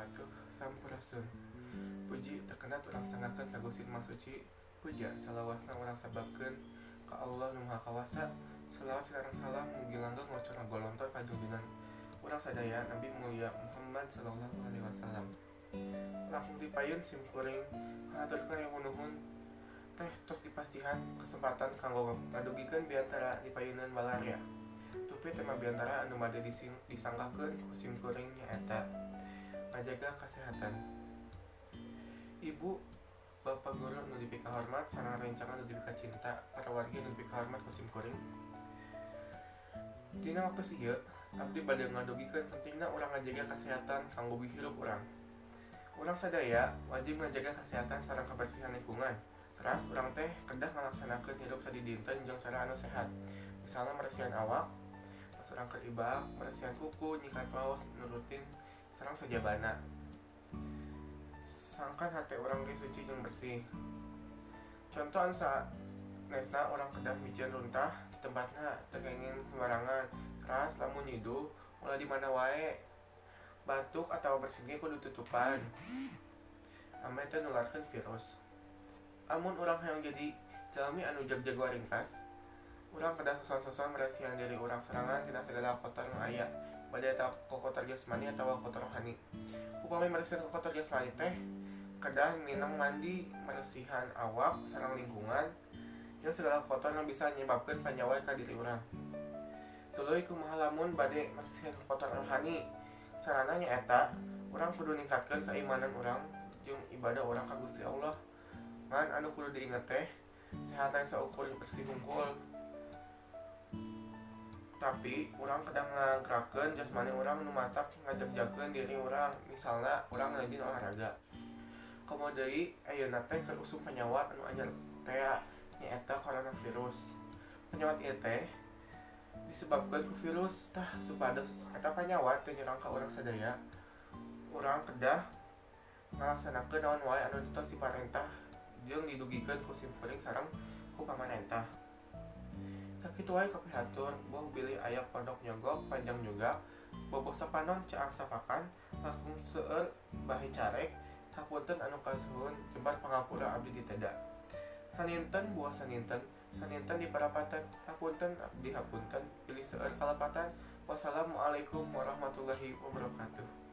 atuh sampurasun. Puji terkenal urang sangakeun ka Gusti Maha Suci. Puja salawasna urang sababkeun ka Allah Nu Maha Kawasa. Salawat sareng salam mugi langgeng ngocor ngagolontor ka junjungan urang sadaya Nabi mulia Muhammad sallallahu alaihi wasallam. Langkung dipayun simkuring ngaturkeun ewu nuhun teh tos dipastihan kesempatan kanggo ngadugikeun biantara dipayunan malaria. Tupi tema biantara anu made disanggakeun ku simkuring nyaeta ngajaga kesehatan. Ibu, Bapak guru nu dipika hormat sareng rencana nu dipika cinta, para wargi nu dipika hormat ku simkuring. Dina waktu ieu abdi bade ngadugikeun pentingna urang ngajaga kesehatan kanggo hirup urang. Urang sadaya wajib ngajaga kesehatan sareng kebersihan lingkungan. Teras urang teh kedah ngalaksanakeun hirup sadidinten jeung cara anu sehat. Misalna meresihan awak, pas urang keur ibak, meresihan kuku, nyikat paus nu rutin sareng sajabana. Sangkan hate urang ge suci jeung bersih. Contoh anu sanesna urang kedah micieun runtah di tempatna teu kenging sembarangan. Teras lamun nyidu ulah di mana wae. Batuk atawa bersin ge kudu tutupan. Ame teu nularkeun virus. Amun urang hayang jadi jalmi anu jag-jago ringkas, urang kedah soson-soson meresihan diri urang serangan tina segala kotor nu aya, bade eta kotor jasmani atawa kotor rohani. Upami meresihan kotor jasmani teh kedah minang mandi, meresihan awak sareng lingkungan jeung segala kotor nu bisa nyebabkeun panyawai ka diri urang. Tuluy kumaha lamun bade meresihan kotor rohani? Carana nyaeta urang kudu ningkatkeun keimanan urang jeung ibadah urang ka Gusti Allah. Ngan anu kudu diinget teh sehatan saukur bersih hungkul. Tapi urang kedah ngagerakkeun jasmani urang nu matak ngajag-jagkeun diri urang. Misalna urang rajin olahraga. Komo deui ayeuna teh keur usum penyawat anu anyar tea nyaeta coronavirus. Penyawat ieu teh disebabkeun ku virus tah supados eta penyawat teu nyerang ka urang sadaya. Urang kedah ngalaksanakeun naon wae anu ditos ti parentah jeung didugikeun ku simkuring sareng ku pamarentah. Sakitu wae kapihatur, boh bilih aya pondok nyogok panjang juga, bobok sapanon caang sapakan, langkung seueur bahe carek, hapunten anu kasuhun, jebar pangapura abdi diteda. Saninten buah saninten, saninten diparapatan, hapunten abdi hapunten, pilih seueur kalepatan. Wassalamualaikum warahmatullahi wabarakatuh.